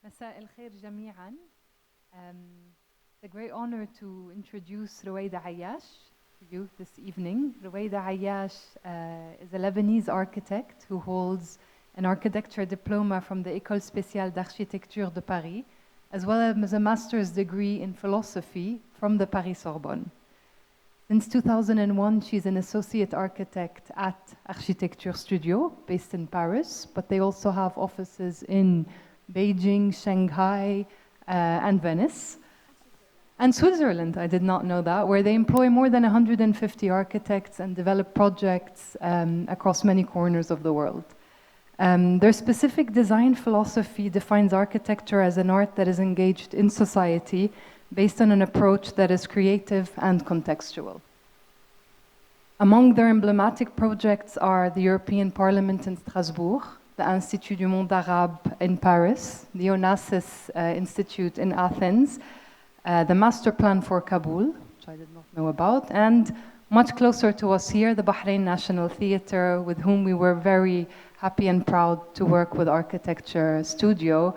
مساء الخير جميعاً. It's a great honor to introduce رويدة عياش to you this evening. رويدة عياش is a Lebanese architect who holds an architecture diploma from the École spéciale d'architecture de Paris, as well as a master's degree in philosophy from the Paris Sorbonne. Since 2001, she's an associate architect at Architecturestudio, based in Paris, but they also have offices in Beijing, Shanghai, and Venice. And Switzerland, I did not know that, where they employ more than 150 architects and develop projects across many corners of the world. Their specific design philosophy defines architecture as an art that is engaged in society based on an approach that is creative and contextual. Among their emblematic projects are the European Parliament in Strasbourg, the Institut du Monde Arabe in Paris, the Onassis Institute in Athens, the Master Plan for Kabul, which I did not know about, and much closer to us here, the Bahrain National Theatre, with whom we were very happy and proud to work with Architecturestudio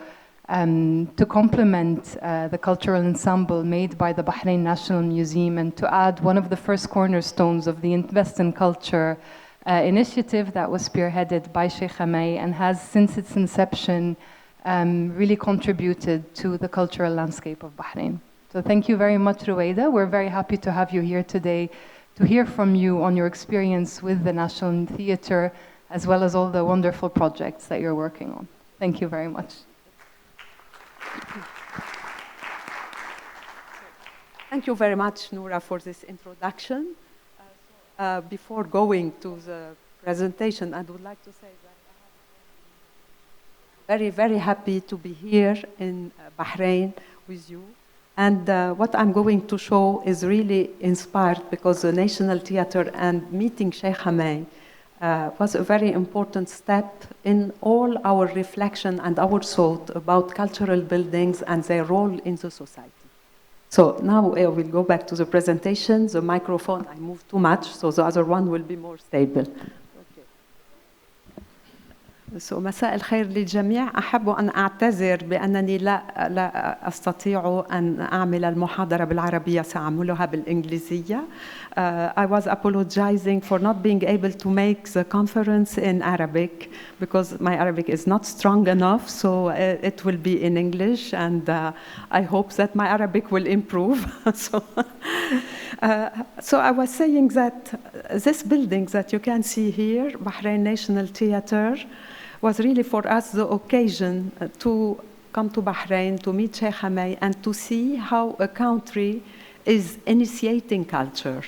to complement the cultural ensemble made by the Bahrain National Museum and to add one of the first cornerstones of the Invest in Culture initiative that was spearheaded by Sheikh Hamay and has, since its inception, really contributed to the cultural landscape of Bahrain. So thank you very much, Roweida. We're very happy to have you here today to hear from you on your experience with the National Theatre, as well as all the wonderful projects that you're working on. Thank you very much. Thank you very much, Noura, for this introduction. Before going to the presentation, I would like to say that I'm very, very happy to be here in Bahrain with you. And what I'm going to show is really inspired because the National Theatre and meeting Sheikh Hamay was a very important step in all our reflection and our thought about cultural buildings and their role in the society. So now I will go back to the presentation. The microphone, I moved too much, so the other one will be more stable. So مساء الخير للجميع. أحب أن أعتذر بأنني لا أستطيع أن أعمل المحاضرة بالعربية، سأعملها بالإنجليزية. I was apologizing for not being able to make the conference in Arabic because my Arabic is not strong enough, so it will be in English, and I hope that my Arabic will improve. So I was saying that this building that you can see here, Bahrain National Theatre, was really for us the occasion to come to Bahrain, to meet Sheikh Hamay, and to see how a country is initiating culture.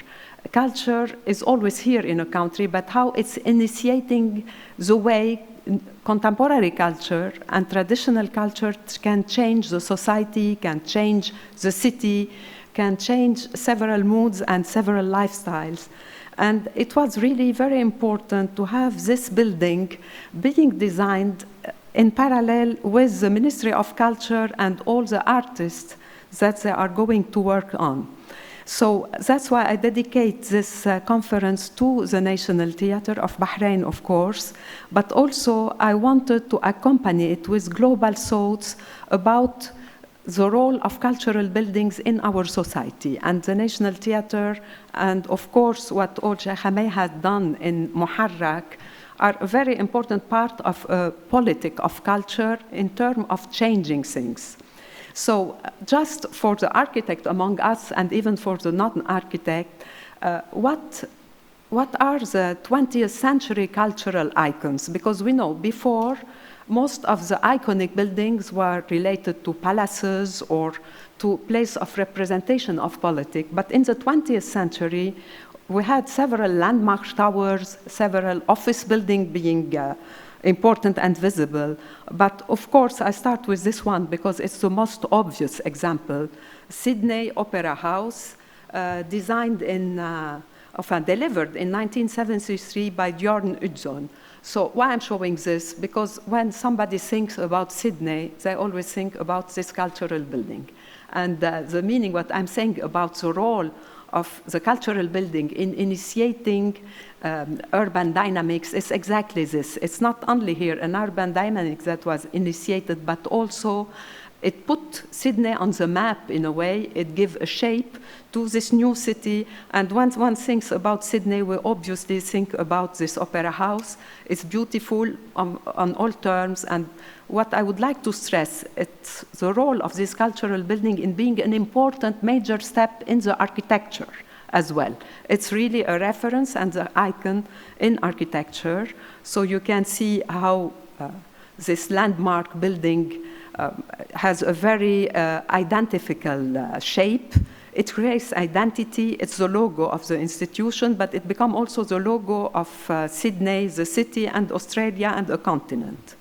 Culture is always here in a country, but how it's initiating the way contemporary culture and traditional culture can change the society, can change the city, can change several moods and several lifestyles. And it was really very important to have this building being designed in parallel with the Ministry of Culture and all the artists that they are going to work on. So that's why I dedicate this conference to the National Theatre of Bahrain, of course, but also I wanted to accompany it with global thoughts about the role of cultural buildings in our society. And the National Theatre, and of course what all Sheikh Hamay has done in Muharrak, are a very important part of a politic of culture in terms of changing things. So just for the architect among us, and even for the non-architect, what are the 20th century cultural icons? Because we know before, most of the iconic buildings were related to palaces or to place of representation of politics. But in the 20th century, we had several landmark towers, several office buildings being important and visible. But of course, I start with this one because it's the most obvious example. Sydney Opera House, designed in delivered in 1973 by Bjorn Utzon. So why I'm showing this? Because when somebody thinks about Sydney, they always think about this cultural building. And the meaning, what I'm saying about the role of the cultural building in initiating urban dynamics is exactly this. It's not only here an urban dynamic that was initiated, but also it put Sydney on the map in a way. It gave a shape to this new city. And once one thinks about Sydney, we obviously think about this opera house. It's beautiful on all terms. And what I would like to stress, it's the role of this cultural building in being an important major step in the architecture as well. It's really a reference and an icon in architecture. So you can see how this landmark building has a very identifiable shape. It creates identity. It's the logo of the institution, but it becomes also the logo of Sydney, the city, and Australia, and a continent.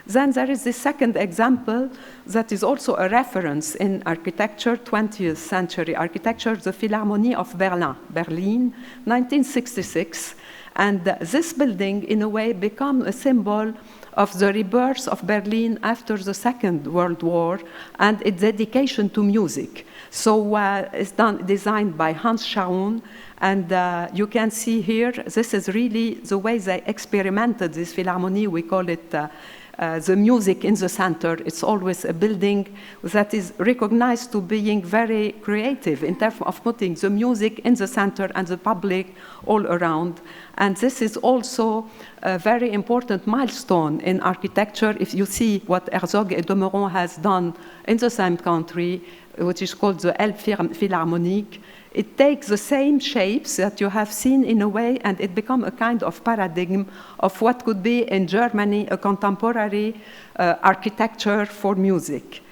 Then there is this second example that is also a reference in architecture, 20th century architecture, the Philharmonie of Berlin, 1966. And this building, in a way, became a symbol of the rebirth of Berlin after the Second World War and its dedication to music. So it's designed by Hans Schaun, and you can see here, this is really the way they experimented this Philharmonie. We call it the music in the center. It's always a building that is recognized to being very creative in terms of putting the music in the center and the public all around. And this is also a very important milestone in architecture. If you see what Herzog et de Meuron has done in the same country, which is called the Elbphilharmonic, it takes the same shapes that you have seen in a way, and it becomes a kind of paradigm of what could be in Germany a contemporary architecture for music.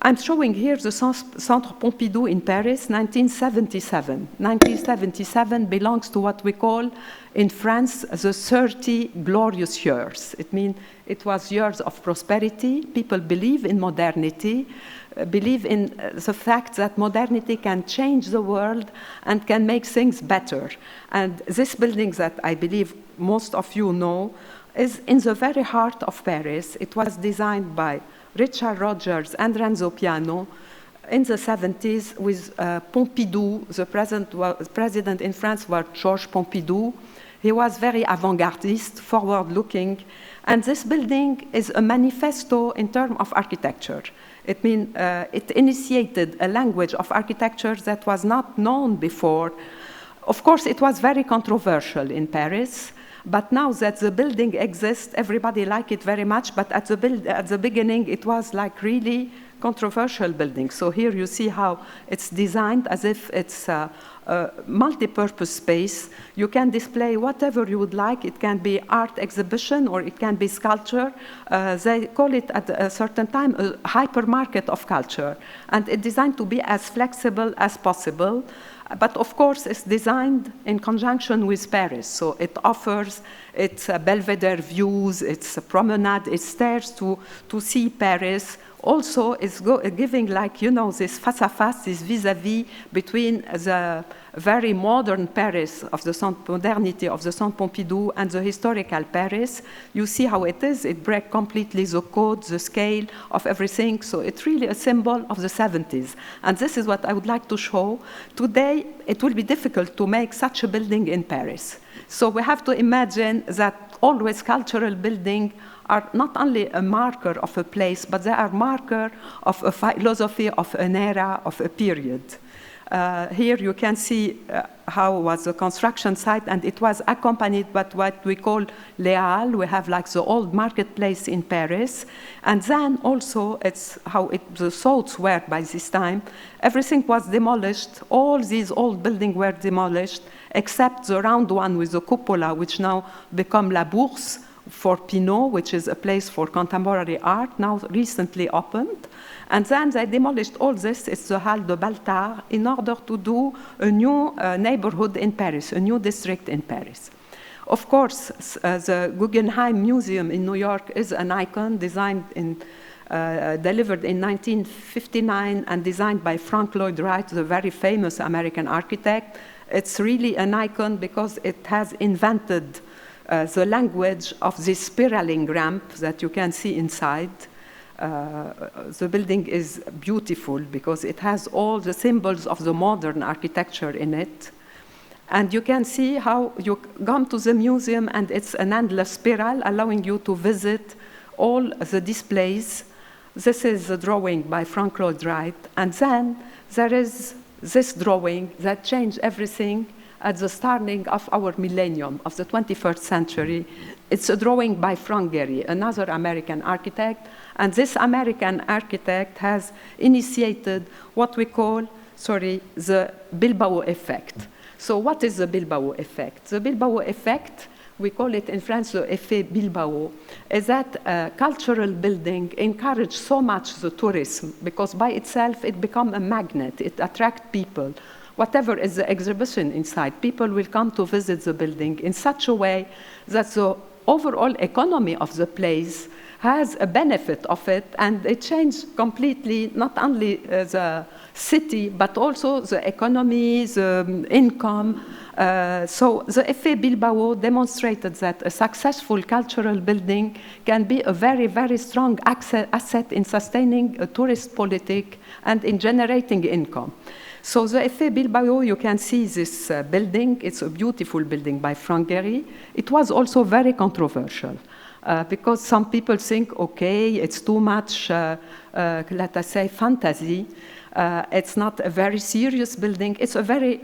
I'm showing here the Centre Pompidou in Paris, 1977. 1977 belongs to what we call in France the 30 glorious years. It means it was years of prosperity. People believe in modernity, believe in the fact that modernity can change the world and can make things better. And this building that I believe most of you know is in the very heart of Paris. It was designed by Richard Rogers and Renzo Piano in the 70s with Pompidou. The president in France was Georges Pompidou. He was very avant-gardist, forward-looking. And this building is a manifesto in terms of architecture. It means it initiated a language of architecture that was not known before. Of course, it was very controversial in Paris. But now that the building exists, everybody liked it very much. But at the beginning, it was like really controversial building. So here you see how it's designed as if it's a multi-purpose space. You can display whatever you would like. It can be art exhibition or it can be sculpture. They call it at a certain time a hypermarket of culture. And it's designed to be as flexible as possible. But of course, it's designed in conjunction with Paris. So it offers its Belvedere views, its promenade, its stairs to see Paris. Also, it's giving, like, you know, this face-à-face, this vis-à-vis between the very modern Paris of the modernity of the Centre Pompidou and the historical Paris. You see how it is. It breaks completely the code, the scale of everything. So it's really a symbol of the 70s. And this is what I would like to show. Today, it will be difficult to make such a building in Paris. So we have to imagine that always cultural buildings are not only a marker of a place, but they are a marker of a philosophy, of an era, of a period. Here you can see how was the construction site, and it was accompanied by what we call Les Halles. We have like the old marketplace in Paris. And then also it's how the thoughts were by this time. Everything was demolished. All these old buildings were demolished, except the round one with the cupola, which now become La Bourse for Pinot, which is a place for contemporary art, now recently opened. And then they demolished all this, it's the Halle de Baltard, in order to do a new neighborhood in Paris, a new district in Paris. Of course, the Guggenheim Museum in New York is an icon designed delivered in 1959 and designed by Frank Lloyd Wright, the very famous American architect. It's really an icon because it has invented the language of this spiraling ramp that you can see inside. The building is beautiful because it has all the symbols of the modern architecture in it. And you can see how you come to the museum and it's an endless spiral allowing you to visit all the displays. This is a drawing by Frank Lloyd Wright. And then there is this drawing that changed everything at the starting of our millennium, of the 21st century. It's a drawing by Frank Gehry, another American architect. And this American architect has initiated what we call, the Bilbao effect. So what is the Bilbao effect? The Bilbao effect, we call it in France the effet Bilbao, is that a cultural building encourages so much the tourism because by itself it becomes a magnet, it attracts people. Whatever is the exhibition inside, people will come to visit the building in such a way that the overall economy of the place has a benefit of it, and it changed completely not only the city, but also the economy, the income. So the effet Bilbao demonstrated that a successful cultural building can be a very, very strong asset in sustaining a tourist politic and in generating income. So the effet Bilbao, you can see this building. It's a beautiful building by Frank Gehry. It was also very controversial. Because some people think, okay, it's too much, let us say, fantasy. It's not a very serious building. It's a very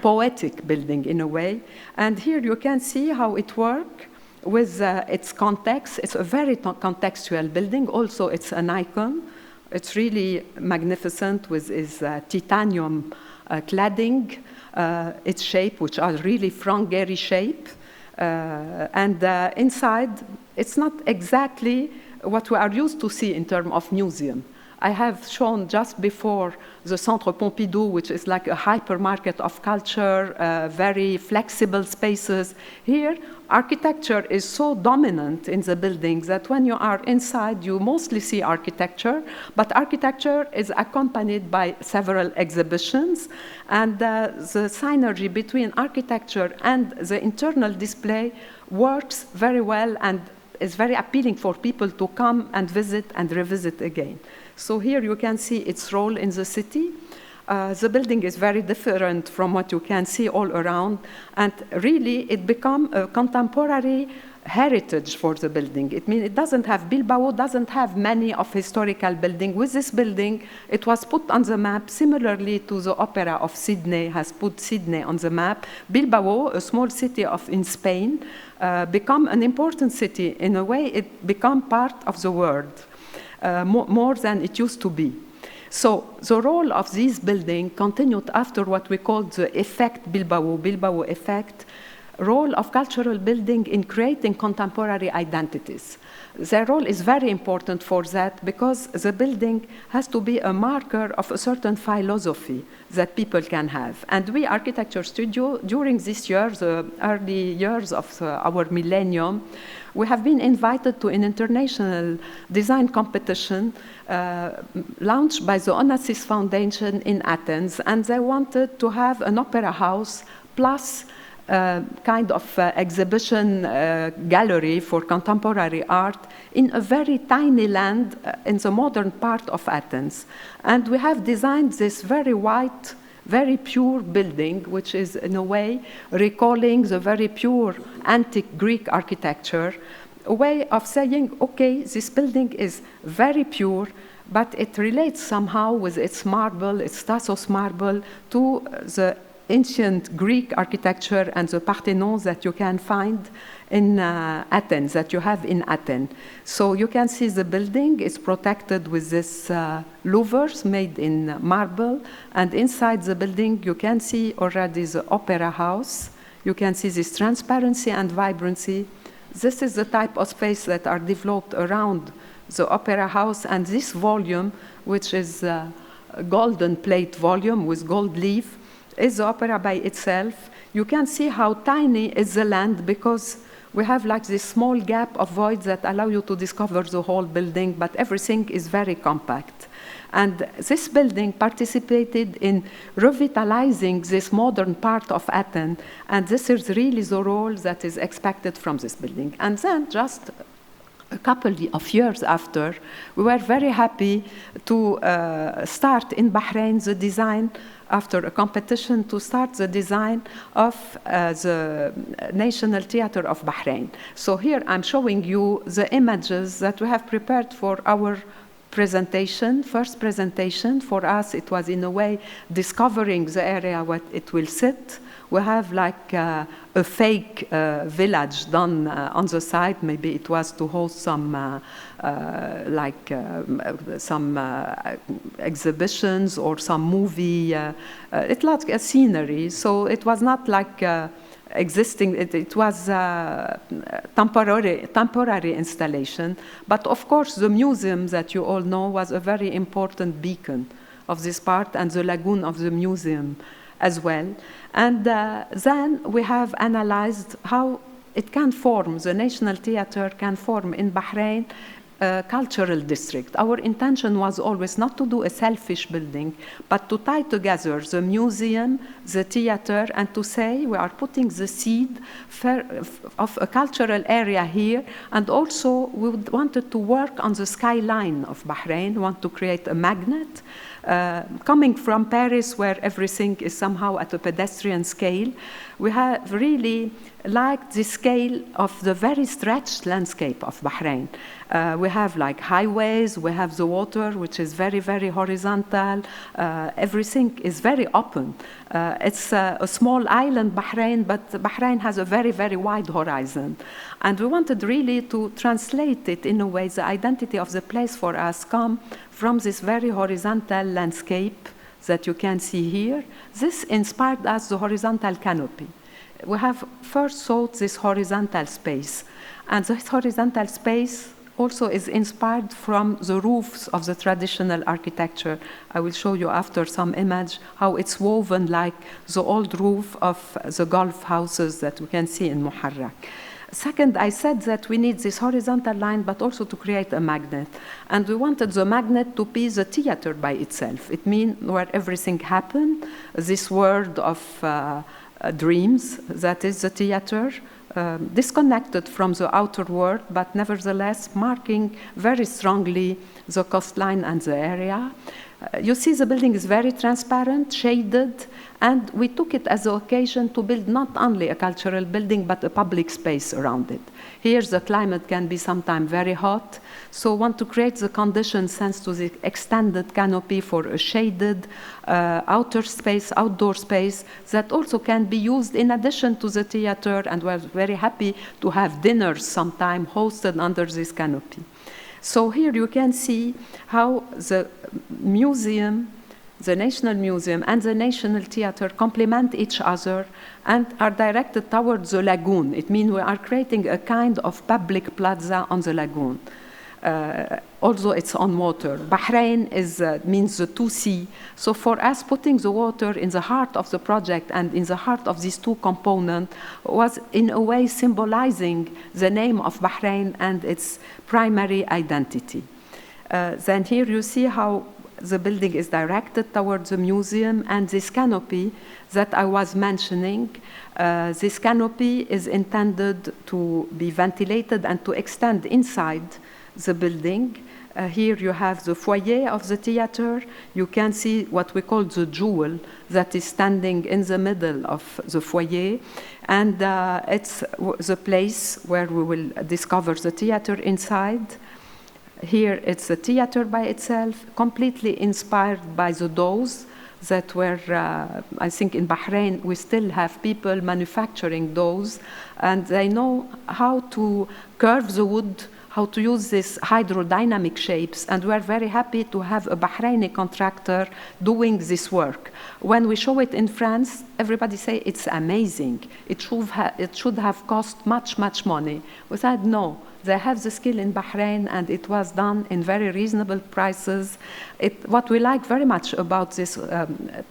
poetic building in a way. And here you can see how it works with its context. It's a very contextual building. Also, it's an icon. It's really magnificent with its titanium cladding, its shape, which are really Frank Gehry shape. And inside, it's not exactly what we are used to see in terms of museum. I have shown just before the Centre Pompidou, which is like a hypermarket of culture, very flexible spaces. Here, architecture is so dominant in the buildings that when you are inside, you mostly see architecture, but architecture is accompanied by several exhibitions, and the synergy between architecture and the internal display works very well and is very appealing for people to come and visit and revisit again. So here you can see its role in the city. The building is very different from what you can see all around, and really it became a contemporary heritage for the building. It means it doesn't have, Bilbao doesn't have many of historical buildings. With this building, it was put on the map similarly to the Opera of Sydney has put Sydney on the map. Bilbao, a small city in Spain, become an important city. In a way, it became part of the world. More than it used to be. So the role of this building continued after what we call the effect Bilbao effect, role of cultural building in creating contemporary identities. Their role is very important for that because the building has to be a marker of a certain philosophy that people can have. And we, Architecturestudio, during this year, the early years of our millennium, we have been invited to an international design competition launched by the Onassis Foundation in Athens, and they wanted to have an opera house plus kind of exhibition gallery for contemporary art in a very tiny land in the modern part of Athens. And we have designed this very white, very pure building, which is in a way recalling the very pure antique Greek architecture, a way of saying, okay, this building is very pure, but it relates somehow with its marble, its Tassos marble, to the ancient Greek architecture and the Parthenon that you can find in Athens, that you have in Athens. So you can see the building is protected with this louvers made in marble, and inside the building you can see already the opera house. You can see this transparency and vibrancy. This is the type of space that are developed around the opera house, and this volume, which is a golden plate volume with gold leaf, is the opera by itself. You can see how tiny is the land because we have like this small gap of void that allow you to discover the whole building, but everything is very compact. And this building participated in revitalizing this modern part of Athens, and this is really the role that is expected from this building. And then just a couple of years after, we were very happy to start in Bahrain the design, after a competition, to start the design of the National Theatre of Bahrain. So here I'm showing you the images that we have prepared for our presentation, first presentation. For us, it was in a way discovering the area where it will sit. We have like a fake village done on the side. Maybe it was to host some exhibitions or some movie. It like a scenery, so it was not like existing. It was a temporary installation. But of course, the museum that you all know was a very important beacon of this part, and the lagoon of the museum as well. And then we have analyzed how it can form, the National Theatre can form in Bahrain a cultural district. Our intention was always not to do a selfish building, but to tie together the museum, the theater, and to say we are putting the seed of a cultural area here, and also we wanted to work on the skyline of Bahrain, want to create a magnet. Coming from Paris, where everything is somehow at a pedestrian scale, we have really liked the scale of the very stretched landscape of Bahrain. We have like highways, we have the water, which is very, very horizontal. Everything is very open. It's a small island, Bahrain, but Bahrain has a very, very wide horizon. And we wanted really to translate it in a way, the identity of the place for us come from this very horizontal landscape that you can see here. This inspired us the horizontal canopy. We have first thought this horizontal space, and this horizontal space also is inspired from the roofs of the traditional architecture. I will show you after some image how it's woven like the old roof of the golf houses that we can see in Muharrak. Second, I said that we need this horizontal line, but also to create a magnet. And we wanted the magnet to be the theater by itself. It means where everything happened, this world of dreams, that is the theater, disconnected from the outer world, but nevertheless marking very strongly the coastline and the area. You see the building is very transparent, shaded, and we took it as an occasion to build not only a cultural building, but a public space around it. Here the climate can be sometimes very hot, so want to create the conditions thanks to the extended canopy for a shaded outer space, outdoor space that also can be used in addition to the theater, and we're very happy to have dinners sometime hosted under this canopy. So here you can see how the museum, the National Museum and the National Theatre complement each other and are directed towards the lagoon. It means we are creating a kind of public plaza on the lagoon. Also it's on water. Bahrain means the two sea. So for us, putting the water in the heart of the project and in the heart of these two components was in a way symbolizing the name of Bahrain and its primary identity. Then here you see how the building is directed towards the museum and this canopy that I was mentioning. This canopy is intended to be ventilated and to extend inside the building. Here you have the foyer of the theater. You can see what we call the jewel that is standing in the middle of the foyer. And it's the place where we will discover the theater inside. Here it's the theater by itself, completely inspired by the doors that were, I think in Bahrain, we still have people manufacturing those, and they know how to curve the wood, how to use these hydrodynamic shapes, and we're very happy to have a Bahraini contractor doing this work. When we show it in France, everybody say it's amazing. It should have cost much, much money. We said no. They have the skill in Bahrain, and it was done in very reasonable prices. What we like very much about this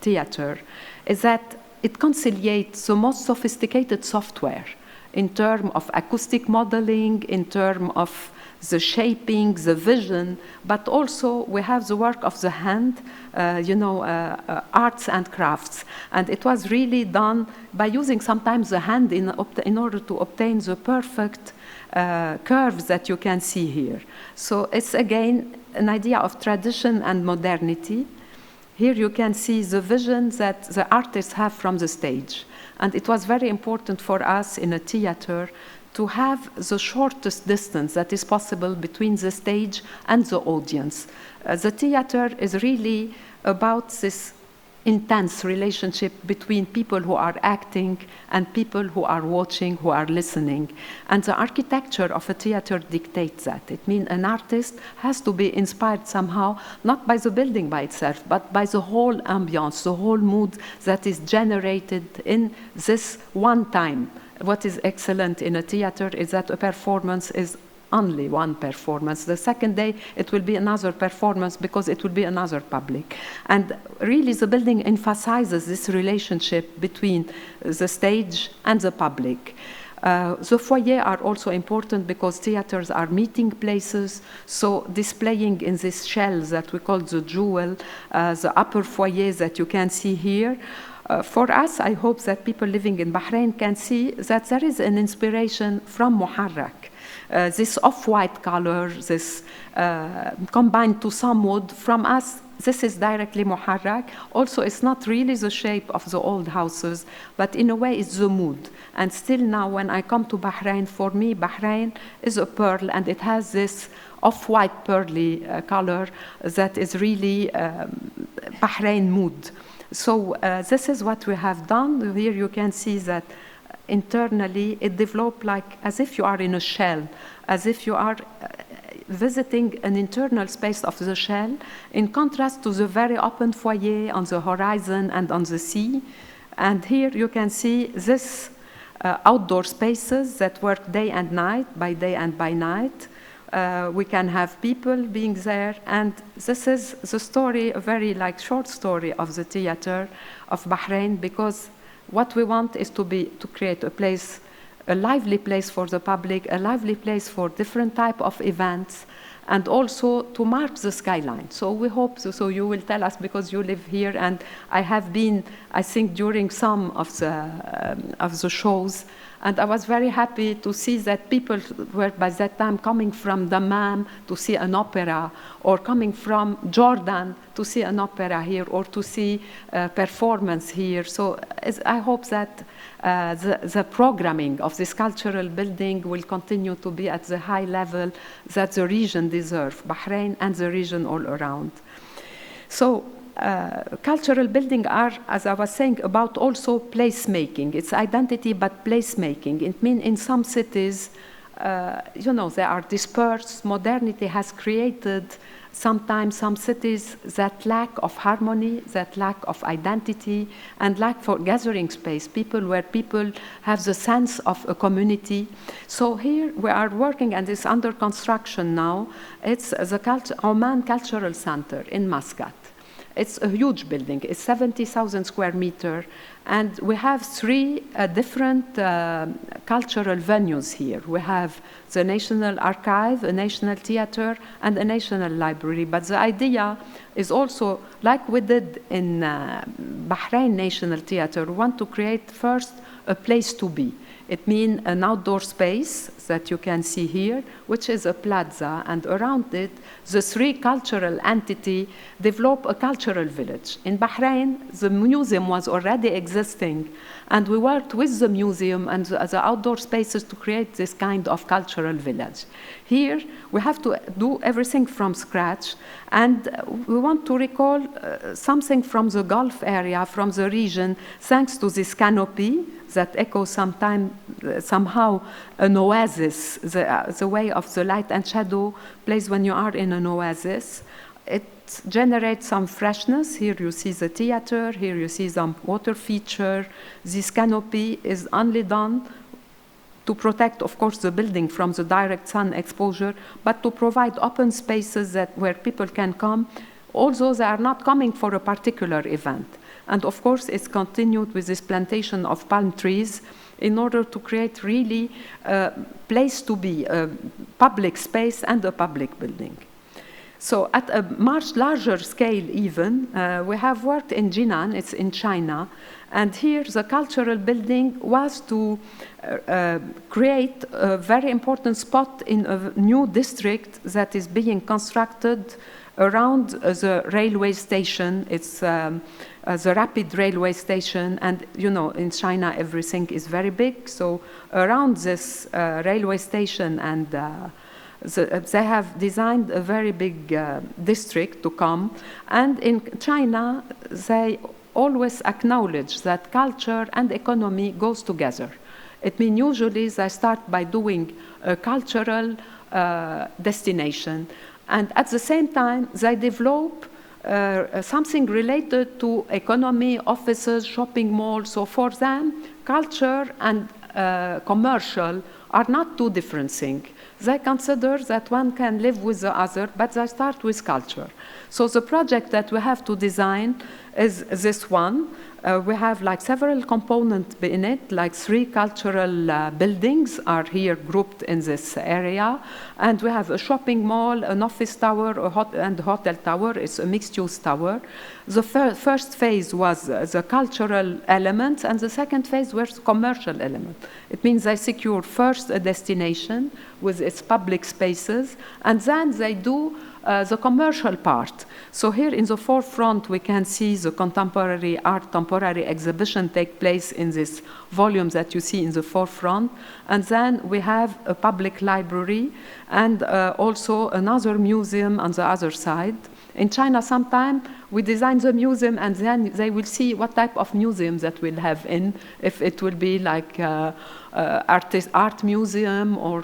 theater is that it conciliates the most sophisticated software. in terms of acoustic modeling, in terms of the shaping, the vision, but also we have the work of the hand, arts and crafts. And it was really done by using sometimes the hand in order to obtain the perfect curves that you can see here. So it's again an idea of tradition and modernity. Here you can see the vision that the artists have from the stage. And it was very important for us in a theater to have the shortest distance that is possible between the stage and the audience. The theater is really about this intense relationship between people who are acting and people who are watching, who are listening. And the architecture of a theater dictates that. It means an artist has to be inspired somehow, not by the building by itself, but by the whole ambience, the whole mood that is generated in this one time. What is excellent in a theater is that a performance is only one performance. The second day, it will be another performance because it will be another public. And really, the building emphasizes this relationship between the stage and the public. The foyer are also important because theaters are meeting places, so displaying in this shell that we call the jewel, the upper foyer that you can see here. For us, I hope that people living in Bahrain can see that there is an inspiration from Muharrak. This off-white color, this combined to some wood, from us, this is directly Muharrak. Also, it's not really the shape of the old houses, but in a way, it's the mood. And still now, when I come to Bahrain, for me, Bahrain is a pearl, and it has this off-white pearly color that is really Bahrain mood. So this is what we have done. Here you can see that internally it developed like as if you are in a shell, as if you are visiting an internal space of the shell, in contrast to the very open foyer on the horizon and on the sea. And here you can see this outdoor spaces that work day and night, by day and by night. We can have people being there, and this is the story, a very short story of the theater of Bahrain, because what we want is to create a place, a lively place for the public, a lively place for different type of events, and also to mark the skyline. So we hope, so you will tell us because you live here, and I have been, I think, during some of the shows, and I was very happy to see that people were by that time coming from Dammam to see an opera, or coming from Jordan to see an opera here, or to see a performance here. So I hope that the programming of this cultural building will continue to be at the high level that the region deserves, Bahrain and the region all around. So cultural building are, as I was saying, about also placemaking. It's identity, but placemaking. It means in some cities, they are dispersed. Modernity has created sometimes some cities that lack of harmony, that lack of identity, and lack for gathering space, where people have the sense of a community. So here we are working, and it's under construction now. It's the Oman Cultural Center in Muscat. It's a huge building. It's 70,000 square meters, and we have three different cultural venues here. We have the National Archive, a National Theater, and a National Library. But the idea is also, like we did in Bahrain National Theater, we want to create first a place to be. It means an outdoor space that you can see here, which is a plaza, and around it, the three cultural entities develop a cultural village. In Bahrain, the museum was already existing, and we worked with the museum and the outdoor spaces to create this kind of cultural village. Here, we have to do everything from scratch, and we want to recall something from the Gulf area, from the region, thanks to this canopy that echoes somehow an oasis, the way of the light and shadow place when you are in an oasis. It generates some freshness. Here you see the theater, here you see some water feature. This canopy is only done to protect, of course, the building from the direct sun exposure, but to provide open spaces where people can come, although they are not coming for a particular event. And of course, it's continued with this plantation of palm trees in order to create really a place to be, a public space and a public building. So at a much larger scale even, we have worked in Jinan, it's in China, and here the cultural building was to create a very important spot in a new district that is being constructed around the railway station. It's the rapid railway station, and you know, in China everything is very big, so around this railway station and they have designed a very big district to come, and in China they always acknowledge that culture and economy goes together. It means usually they start by doing a cultural destination, and at the same time they develop something related to economy, offices, shopping malls. So for them, culture and commercial are not two different things. They consider that one can live with the other, but they start with culture. So the project that we have to design is this one. We have like several components in it, like 3 cultural buildings are here grouped in this area. And we have a shopping mall, an office tower, and a hotel tower. It's a mixed-use tower. The first phase was the cultural element, and the second phase was commercial element. It means they secure first a destination with its public spaces, and then they do the commercial part. So here in the forefront, we can see the contemporary art, temporary exhibition take place in this volume that you see in the forefront. And then we have a public library and also another museum on the other side. In China, sometimes we design the museum and then they will see what type of museum that we'll have in, if it will be like art museum or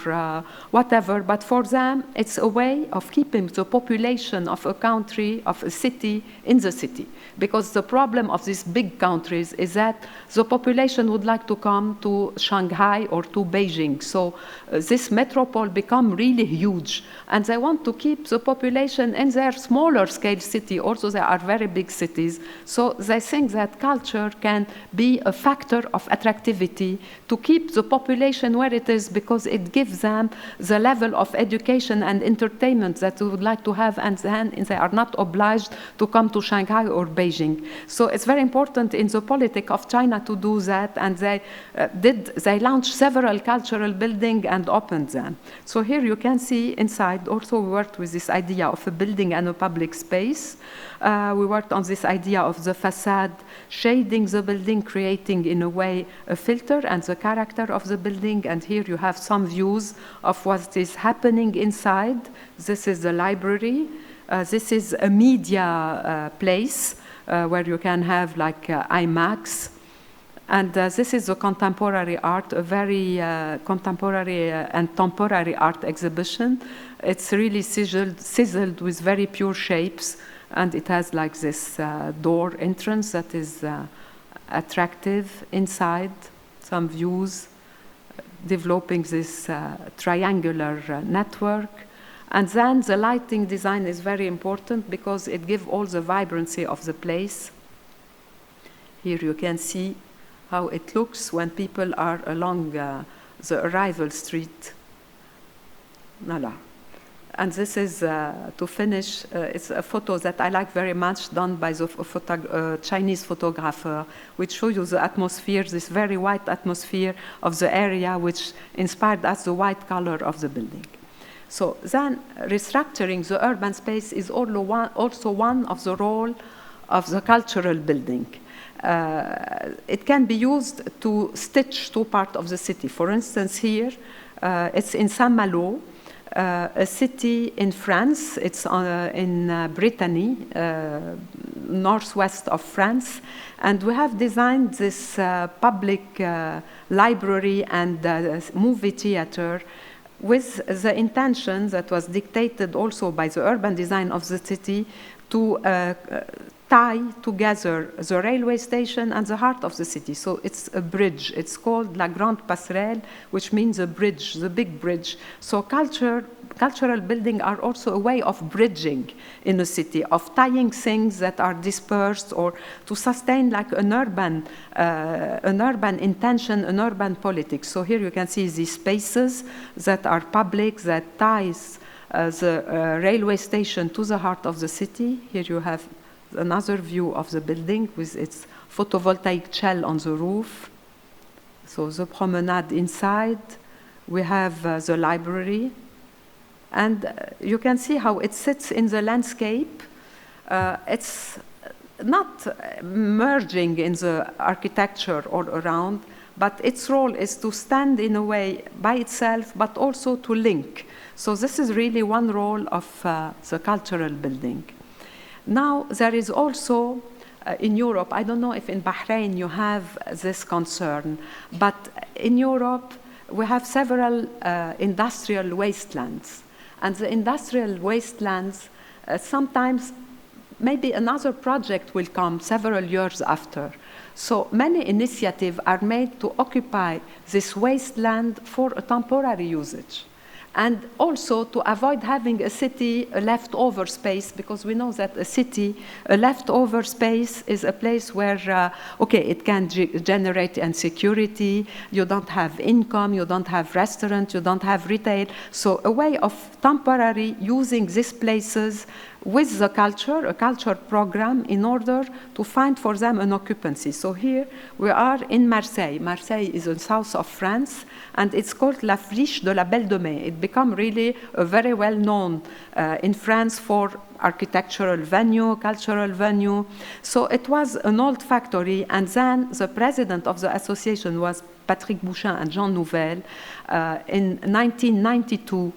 whatever. But for them, it's a way of keeping the population of a country, of a city, in the city. Because the problem of these big countries is that the population would like to come to Shanghai or to Beijing. So this metropole become really huge. And they want to keep the population in their smaller scale city. Also, they are very big cities. So they think that culture can be a factor of attractivity to keep the population where it is, because it gives them the level of education and entertainment that they would like to have, and then they are not obliged to come to Shanghai or Beijing. So it's very important in the politics of China to do that, and they launched several cultural buildings and opened them. So here you can see inside, also we worked with this idea of a building and a public space. We worked on this idea of the facade, shading the building, creating in a way a filter and the character of the building. And here you have some views of what is happening inside. This is the library. This is a media place where you can have like IMAX. And this is a contemporary art, a very contemporary and temporary art exhibition. It's really sizzled with very pure shapes. And it has like this door entrance that is attractive inside, some views, developing this triangular network. And then the lighting design is very important because it gives all the vibrancy of the place. Here you can see how it looks when people are along the arrival street. Voila. And this is, to finish, it's a photo that I like very much, done by the Chinese photographer, which shows you the atmosphere, this very white atmosphere of the area, which inspired us the white color of the building. So then restructuring the urban space is also one of the role of the cultural building. It can be used to stitch 2 parts of the city. For instance, here, it's in Saint-Malo, a city in France. It's in Brittany, northwest of France. And we have designed this public library and movie theater with the intention that was dictated also by the urban design of the city to tie together the railway station and the heart of the city. So it's a bridge. It's called La Grande Passerelle, which means a bridge, the big bridge. So culture cultural buildings are also a way of bridging in a city, of tying things that are dispersed, or to sustain like an urban intention, an urban politics. So here you can see these spaces that are public, that ties the railway station to the heart of the city. Here you have another view of the building with its photovoltaic shell on the roof. So the promenade inside. We have the library. And you can see how it sits in the landscape. It's not merging in the architecture all around, but its role is to stand in a way by itself, but also to link. So this is really one role of the cultural building. Now, there is also in Europe, I don't know if in Bahrain you have this concern, but in Europe, we have several industrial wastelands. And the industrial wastelands, sometimes maybe another project will come several years after. So many initiatives are made to occupy this wasteland for a temporary usage. And also to avoid having a city a leftover space, because we know that a city, a leftover space is a place where, okay, it can generate insecurity, you don't have income, you don't have restaurant, you don't have retail. So a way of temporary using these places with the culture, a culture program, in order to find for them an occupancy. So here we are in Marseille. Marseille is in south of France, and it's called La Friche de la Belle de Mai. It became really a very well known in France for architectural venue, cultural venue. So it was an old factory, and then the president of the association was Patrick Bouchin and Jean Nouvel in 1992.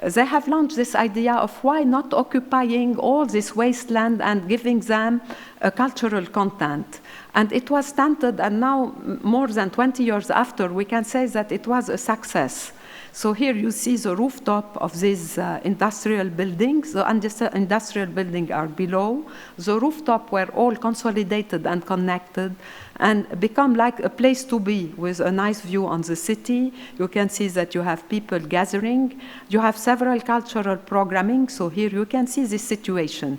They have launched this idea of why not occupying all this wasteland and giving them a cultural content. And it was stunted, and now, more than 20 years after, we can say that it was a success. So here you see the rooftop of these industrial buildings. The industrial buildings are below. The rooftop were all consolidated and connected and become like a place to be with a nice view on the city. You can see that you have people gathering. You have several cultural programming. So here you can see this situation.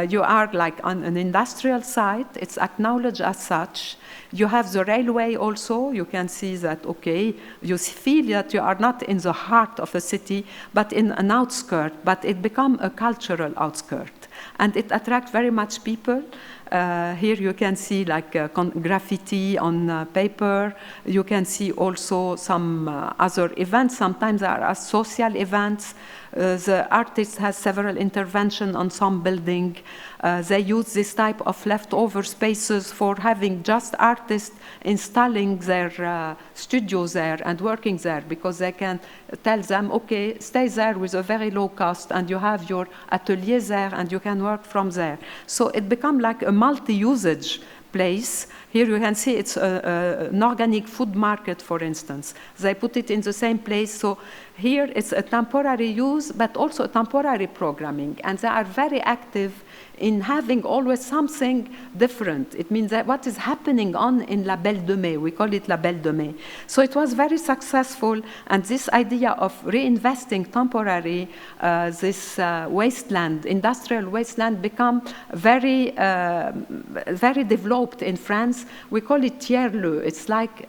You are like on an industrial site. It's acknowledged as such. You have the railway also. You can see that, okay, you feel that you are not in the heart of a city, but in an outskirt, but it becomes a cultural outskirt. And it attracts very much people. Here you can see like graffiti on paper. You can see also some other events. Sometimes there are social events. The artist has several interventions on some building. They use this type of leftover spaces for having just artists installing their studios there and working there, because they can tell them, okay, stay there with a very low cost, and you have your atelier there and you can work from there. So it becomes like a multi-usage place. Here you can see it's an organic food market, for instance. They put it in the same place. So here it's a temporary use, but also a temporary programming. And they are very active in having always something different. It means that what is happening in La Belle de Mai, we call it La Belle de Mai. So it was very successful, and this idea of reinvesting temporary this wasteland, industrial wasteland, become very, very developed in France. We call it tiers-lieu. It's like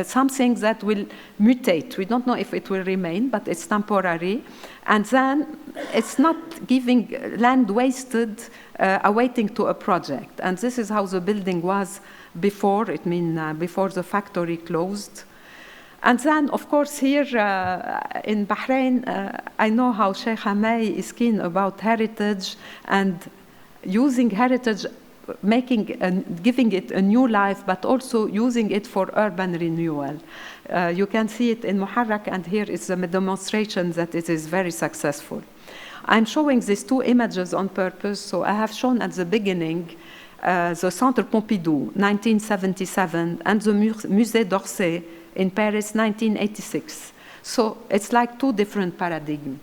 something that will mutate. We don't know if it will remain, but it's temporary. And then it's not giving land wasted awaiting to a project. And this is how the building was before, it means before the factory closed. And then, of course, here in Bahrain, I know how Sheikh Hamay is keen about heritage and using heritage, giving it a new life, but also using it for urban renewal. You can see it in Muharrak, and here is a demonstration that it is very successful. I'm showing these two images on purpose. So I have shown at the beginning the Centre Pompidou, 1977, and the Musée d'Orsay in Paris, 1986. So it's like two different paradigms.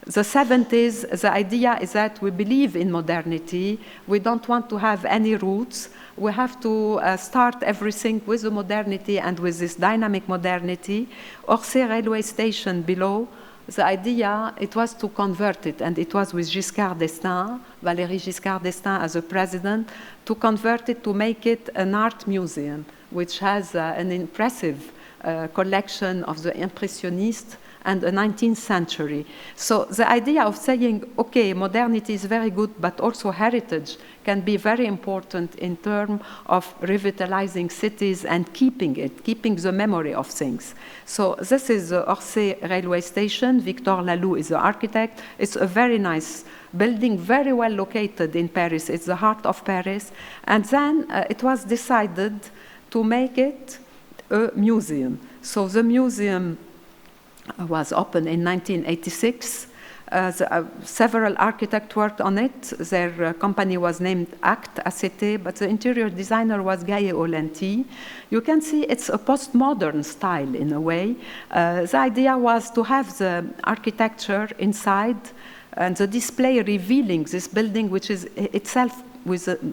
The 70s, the idea is that we believe in modernity. We don't want to have any roots. We have to start everything with the modernity and with this dynamic modernity. Orsay railway station below, the idea, it was to convert it, and it was with Giscard d'Estaing, Valéry Giscard d'Estaing as a president, to convert it, to make it an art museum, which has an impressive collection of the Impressionists and the 19th century. So the idea of saying, okay, modernity is very good, but also heritage can be very important in terms of revitalizing cities and keeping the memory of things. So this is the Orsay railway station. Victor Laloux is the architect. It's a very nice building, very well located in Paris. It's the heart of Paris. And then it was decided to make it a museum. So the museum was opened in 1986. Several architects worked on it. Their company was named ACT, but the interior designer was Gaillet-Olenti. You can see it's a postmodern style in a way. The idea was to have the architecture inside and the display revealing this building, which is itself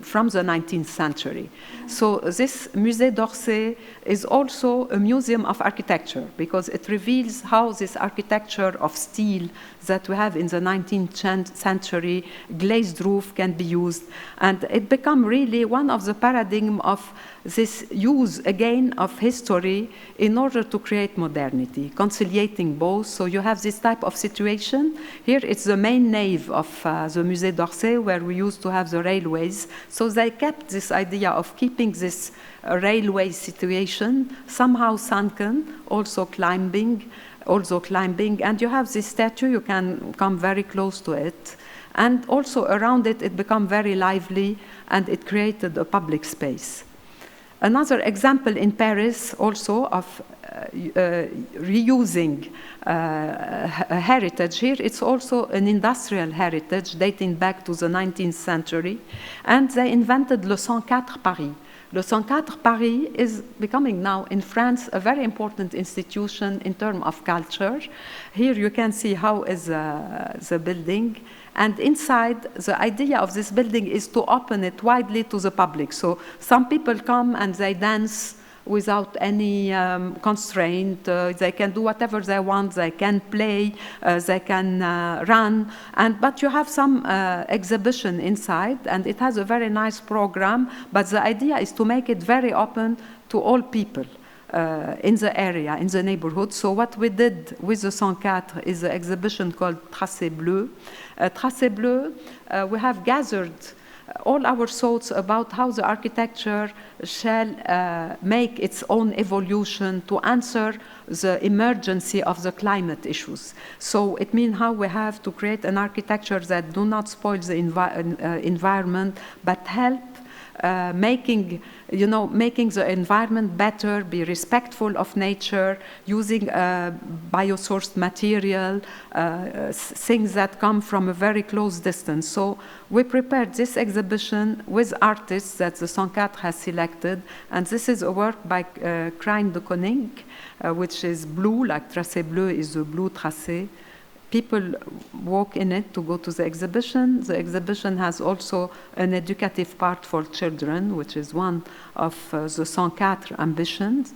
from the 19th century. So this Musée d'Orsay is also a museum of architecture because it reveals how this architecture of steel that we have in the 19th century, glazed roof, can be used. And it became really one of the paradigm of this use again of history in order to create modernity, conciliating both. So you have this type of situation. Here it's the main nave of the Musée d'Orsay, where we used to have the railways. So they kept this idea of keeping this railway situation somehow sunken, also climbing, and you have this statue, you can come very close to it. And also around it, it became very lively, and it created a public space. Another example in Paris also of reusing a heritage here, it's also an industrial heritage dating back to the 19th century, and they invented Le 104 Paris. Le 104 Paris is becoming now in France a very important institution in terms of culture. Here you can see how is the building. And inside, the idea of this building is to open it widely to the public. So some people come and they dance without any constraint. They can do whatever they want. They can play. They can run. But you have some exhibition inside, and it has a very nice program. But the idea is to make it very open to all people in the area, in the neighborhood. So what we did with the 104 is an exhibition called Tracé Bleu. Tracé Bleu, we have gathered all our thoughts about how the architecture shall make its own evolution to answer the emergency of the climate issues. So it means how we have to create an architecture that do not spoil the environment, but help making the environment better, be respectful of nature, using biosourced material, things that come from a very close distance. So we prepared this exhibition with artists that the 104 has selected, and this is a work by Krijn de Koning, which is blue, like Tracé Bleu is the blue tracé. People walk in it to go to the exhibition. The exhibition has also an educative part for children, which is one of the 104 ambitions.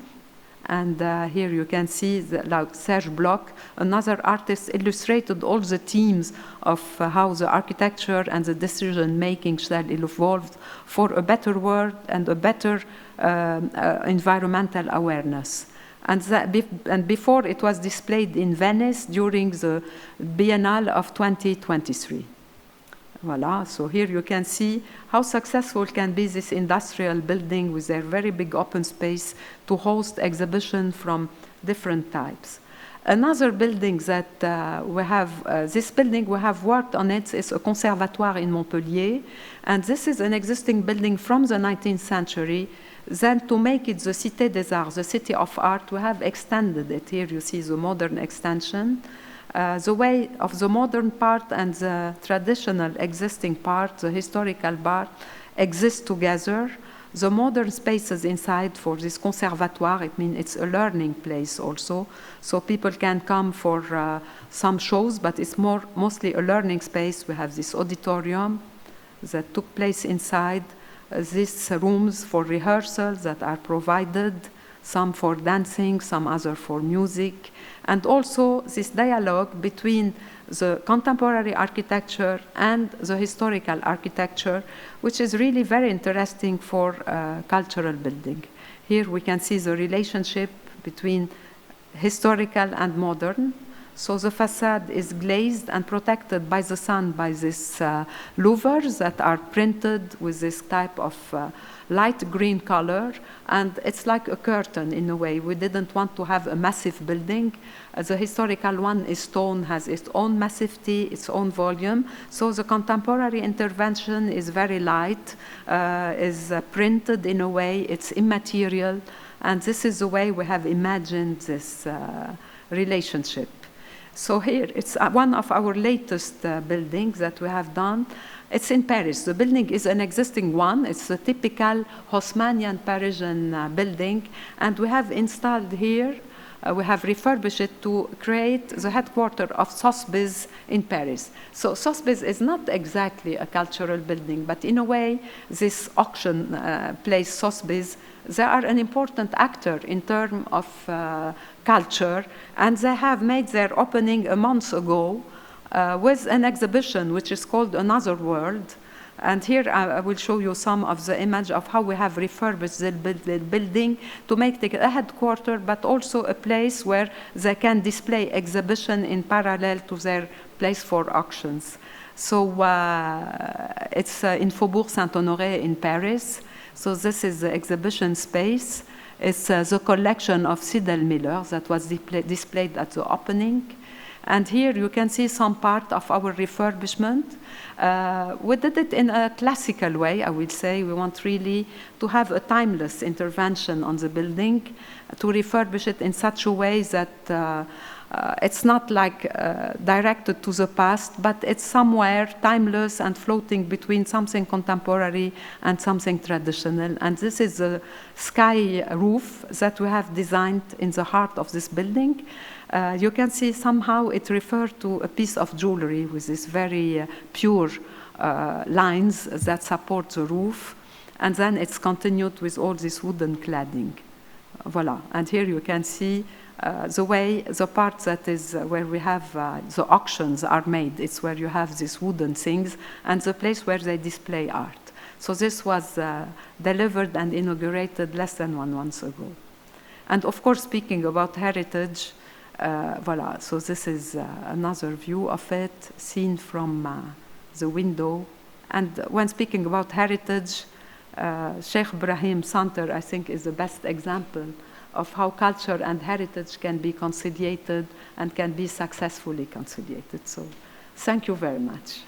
And here you can see, like Serge Bloch, another artist, illustrated all the themes of how the architecture and the decision-making shall evolve for a better world and a better environmental awareness. And before it was displayed in Venice during the Biennale of 2023. Voila, so here you can see how successful can be this industrial building with their very big open space to host exhibition from different types. Another building that we have, this building we have worked on it is a conservatoire in Montpellier, and this is an existing building from the 19th century. Then to make it the Cité des Arts, the City of Art, we have extended it. Here you see the modern extension. The way of the modern part and the traditional existing part, the historical part, exist together. The modern spaces inside for this conservatoire, it means it's a learning place also. So people can come for some shows, but it's mostly a learning space. We have this auditorium that took place inside. These rooms for rehearsals that are provided, some for dancing, some other for music, and also this dialogue between the contemporary architecture and the historical architecture, which is really very interesting for cultural building. Here we can see the relationship between historical and modern. So the facade is glazed and protected by the sun by these louvers that are printed with this type of light green color, and it's like a curtain in a way. We didn't want to have a massive building. The historical one is stone, has its own massivity, its own volume. So the contemporary intervention is very light, is printed in a way, it's immaterial, and this is the way we have imagined this relationship. So here, it's one of our latest buildings that we have done. It's in Paris. The building is an existing one. It's a typical Haussmannian Parisian building. And we have installed here, we have refurbished it to create the headquarters of Sotheby's in Paris. So Sotheby's is not exactly a cultural building, but in a way, this auction place, Sotheby's, they are an important actor in terms of culture, and they have made their opening a month ago with an exhibition which is called Another World. And here I will show you some of the image of how we have refurbished the building to make it a headquarters, but also a place where they can display exhibition in parallel to their place for auctions. So it's in Faubourg Saint-Honoré in Paris. So this is the exhibition space. It's the collection of Sidel Miller that was displayed at the opening. And here you can see some part of our refurbishment. We did it in a classical way, I would say. We want really to have a timeless intervention on the building, to refurbish it in such a way that it's not like directed to the past, but it's somewhere timeless and floating between something contemporary and something traditional. And this is the sky roof that we have designed in the heart of this building. You can see somehow it refers to a piece of jewelry with these very pure lines that support the roof. And then it's continued with all this wooden cladding. Voila. And here you can see the part that is where we have the auctions are made. It's where you have these wooden things, and the place where they display art. So this was delivered and inaugurated less than 1 month ago. And of course, speaking about heritage, voila. So this is another view of it, seen from the window. And when speaking about heritage, Sheikh Ibrahim Center, I think, is the best example of how culture and heritage can be conciliated and can be successfully conciliated. So thank you very much.